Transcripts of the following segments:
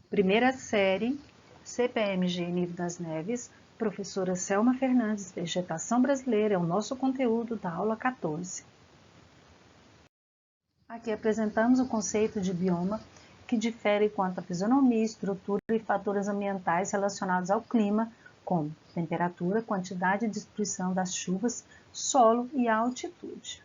Primeira série, CPMG Nível das Neves, professora Selma Fernandes, Vegetação Brasileira, é o nosso conteúdo da aula 14. Aqui apresentamos o conceito de bioma, que difere quanto à fisionomia, estrutura e fatores ambientais relacionados ao clima, como temperatura, quantidade e distribuição das chuvas, solo e altitude.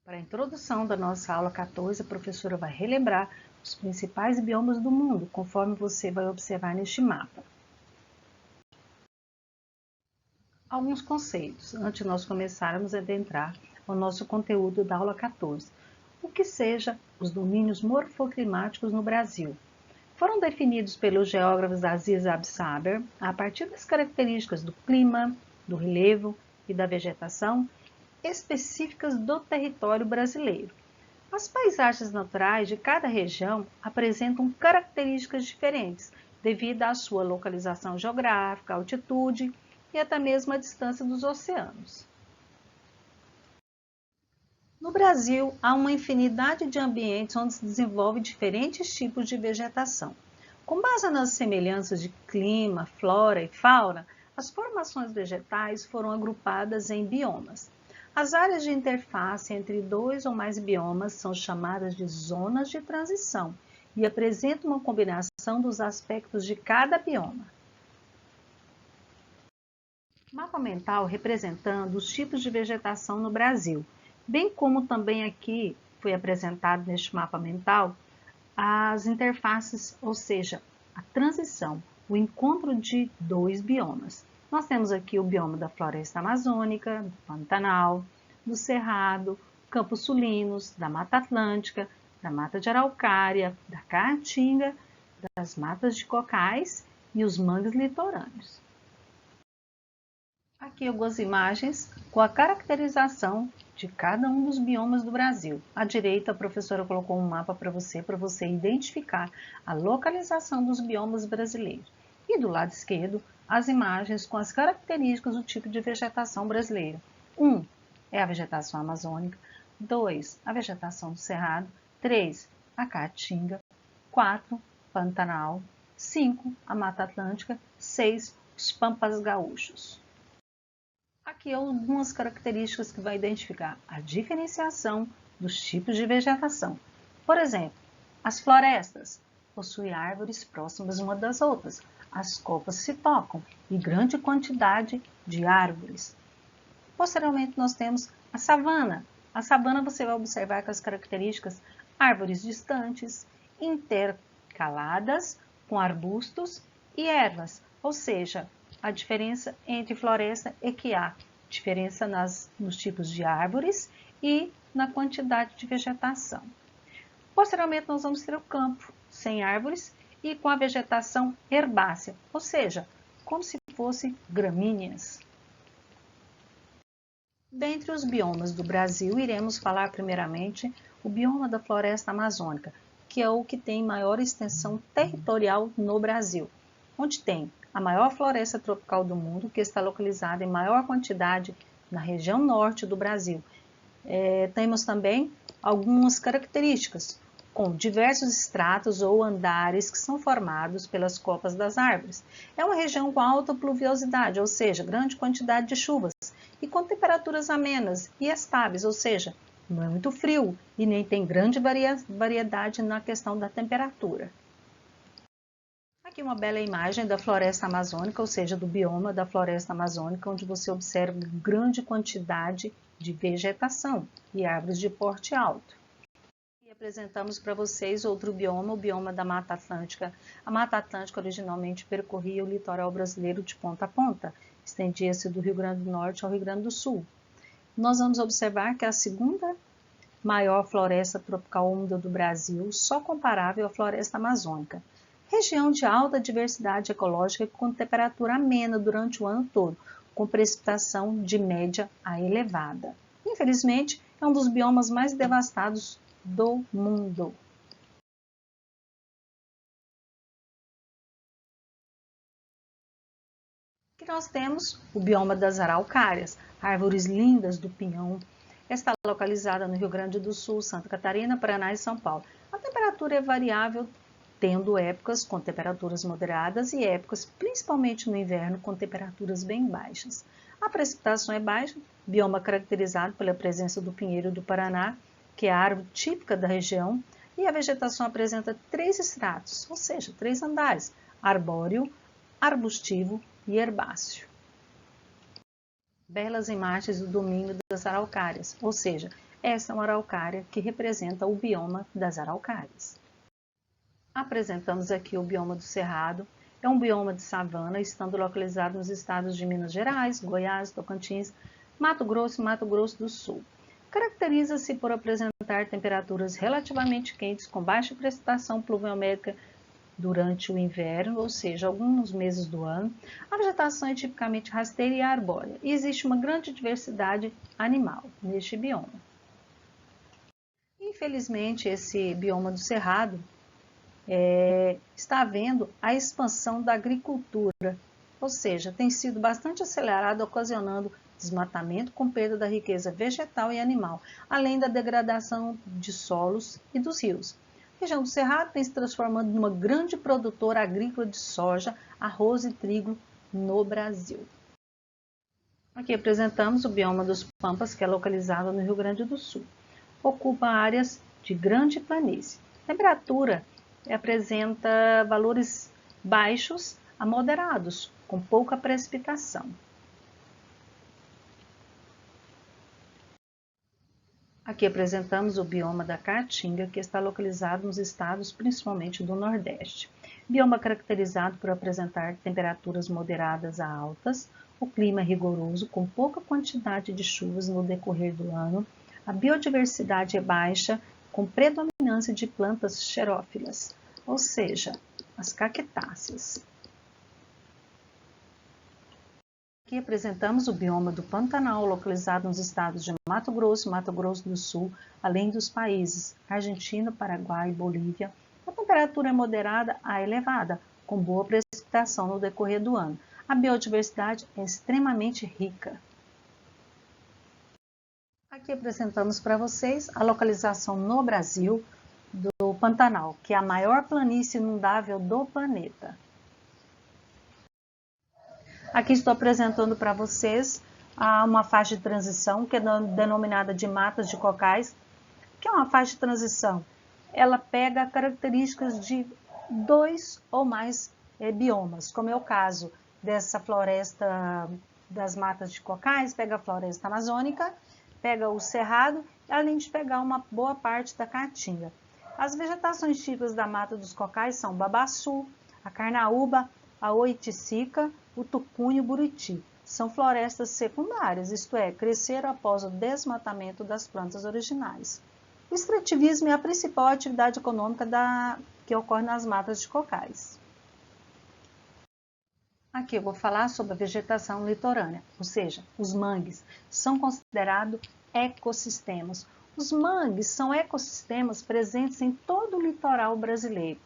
Para a introdução da nossa aula 14, a professora vai relembrar os principais biomas do mundo, conforme você vai observar neste mapa. Alguns conceitos, antes de nós começarmos a adentrar ao nosso conteúdo da aula 14. O que seja os domínios morfoclimáticos no Brasil? Foram definidos pelos geógrafos Aziz Absaber a partir das características do clima, do relevo e da vegetação específicas do território brasileiro. As paisagens naturais de cada região apresentam características diferentes devido à sua localização geográfica, altitude e até mesmo a distância dos oceanos. No Brasil, há uma infinidade de ambientes onde se desenvolve diferentes tipos de vegetação. Com base nas semelhanças de clima, flora e fauna, as formações vegetais foram agrupadas em biomas. As áreas de interface entre dois ou mais biomas são chamadas de zonas de transição e apresentam uma combinação dos aspectos de cada bioma. Mapa mental representando os tipos de vegetação no Brasil, bem como também aqui foi apresentado neste mapa mental as interfaces, ou seja, a transição, o encontro de dois biomas. Nós temos aqui o bioma da floresta amazônica, do Pantanal, do Cerrado, Campos Sulinos, da Mata Atlântica, da Mata de Araucária, da Caatinga, das matas de cocais e os mangues litorâneos. Aqui algumas imagens com a caracterização de cada um dos biomas do Brasil. À direita, a professora colocou um mapa para você identificar a localização dos biomas brasileiros. E do lado esquerdo, as imagens com as características do tipo de vegetação brasileira. 1 é a vegetação amazônica, 2 a vegetação do Cerrado, 3 a Caatinga, 4 Pantanal, 5 a Mata Atlântica, 6 os Pampas Gaúchos. Aqui algumas características que vai identificar a diferenciação dos tipos de vegetação. Por exemplo, as florestas possuem árvores próximas uma das outras. As copas se tocam e grande quantidade de árvores. Posteriormente, nós temos a savana. A savana você vai observar com as características árvores distantes, intercaladas com arbustos e ervas, ou seja, a diferença entre floresta é que há diferença nos tipos de árvores e na quantidade de vegetação. Posteriormente, nós vamos ter o campo sem árvores e com a vegetação herbácea, ou seja, como se fossem gramíneas. Dentre os biomas do Brasil, iremos falar primeiramente o bioma da floresta amazônica, que é o que tem maior extensão territorial no Brasil, onde tem a maior floresta tropical do mundo, que está localizada em maior quantidade na região norte do Brasil. Temos também algumas características, com diversos estratos ou andares que são formados pelas copas das árvores. É uma região com alta pluviosidade, ou seja, grande quantidade de chuvas, e com temperaturas amenas e estáveis, ou seja, não é muito frio e nem tem grande variedade na questão da temperatura. Aqui uma bela imagem da floresta amazônica, ou seja, do bioma da floresta amazônica, onde você observa grande quantidade de vegetação e árvores de porte alto. E apresentamos para vocês outro bioma, o bioma da Mata Atlântica. A Mata Atlântica originalmente percorria o litoral brasileiro de ponta a ponta, estendia-se do Rio Grande do Norte ao Rio Grande do Sul. Nós vamos observar que é a segunda maior floresta tropical úmida do Brasil, só comparável à floresta amazônica. Região de alta diversidade ecológica com temperatura amena durante o ano todo, com precipitação de média a elevada. Infelizmente, é um dos biomas mais devastados do mundo. Aqui nós temos o bioma das araucárias, árvores lindas do pinhão. Está localizada no Rio Grande do Sul, Santa Catarina, Paraná e São Paulo. A temperatura é variável tendo épocas com temperaturas moderadas e épocas, principalmente no inverno, com temperaturas bem baixas. A precipitação é baixa, bioma caracterizado pela presença do pinheiro do Paraná, que é a árvore típica da região, e a vegetação apresenta 3 estratos, ou seja, 3 andares: arbóreo, arbustivo e herbáceo. Belas imagens do domínio das araucárias, ou seja, essa é uma araucária que representa o bioma das araucárias. Apresentamos aqui o bioma do Cerrado. É um bioma de savana, estando localizado nos estados de Minas Gerais, Goiás, Tocantins, Mato Grosso e Mato Grosso do Sul. Caracteriza-se por apresentar temperaturas relativamente quentes, com baixa precipitação pluviométrica durante o inverno, ou seja, alguns meses do ano. A vegetação é tipicamente rasteira e arbórea, e existe uma grande diversidade animal neste bioma. Infelizmente, esse bioma do Cerrado está havendo a expansão da agricultura, ou seja, tem sido bastante acelerado, ocasionando desmatamento com perda da riqueza vegetal e animal, além da degradação de solos e dos rios. A região do Cerrado tem se transformando numa grande produtora agrícola de soja, arroz e trigo no Brasil. Aqui apresentamos o bioma dos Pampas, que é localizado no Rio Grande do Sul. Ocupa áreas de grande planície. A temperatura apresenta valores baixos a moderados, com pouca precipitação. Aqui apresentamos o bioma da Caatinga, que está localizado nos estados principalmente do Nordeste. Bioma caracterizado por apresentar temperaturas moderadas a altas, o clima é rigoroso, com pouca quantidade de chuvas no decorrer do ano, a biodiversidade é baixa, com predominância de plantas xerófilas, ou seja, as cactáceas. Aqui apresentamos o bioma do Pantanal, localizado nos estados de Mato Grosso e Mato Grosso do Sul, além dos países Argentina, Paraguai e Bolívia. A temperatura é moderada a elevada, com boa precipitação no decorrer do ano. A biodiversidade é extremamente rica. Aqui apresentamos para vocês a localização no Brasil do Pantanal, que é a maior planície inundável do planeta. Aqui estou apresentando para vocês uma faixa de transição, que é denominada de matas de cocais. O que é uma faixa de transição? Ela pega características de 2 ou mais biomas, como é o caso dessa floresta das matas de cocais, pega a floresta amazônica, pega o cerrado, além de pegar uma boa parte da caatinga. As vegetações típicas da mata dos cocais são o babaçu, a carnaúba, a oiticica, o tucunho e o buriti. São florestas secundárias, isto é, cresceram após o desmatamento das plantas originais. O extrativismo é a principal atividade econômica que ocorre nas matas de cocais. Aqui eu vou falar sobre a vegetação litorânea, ou seja, os mangues são considerados ecossistemas. Os mangues são ecossistemas presentes em todo o litoral brasileiro.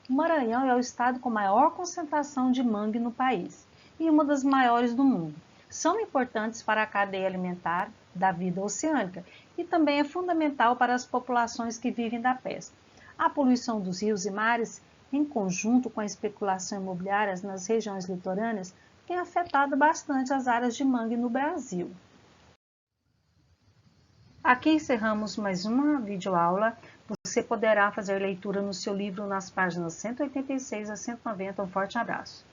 O Maranhão é o estado com maior concentração de mangue no país e uma das maiores do mundo. São importantes para a cadeia alimentar da vida oceânica e também é fundamental para as populações que vivem da pesca. A poluição dos rios e mares, em conjunto com a especulação imobiliária nas regiões litorâneas, tem afetado bastante as áreas de mangue no Brasil. Aqui encerramos mais uma videoaula. Você poderá fazer leitura no seu livro nas páginas 186 a 190. Um forte abraço.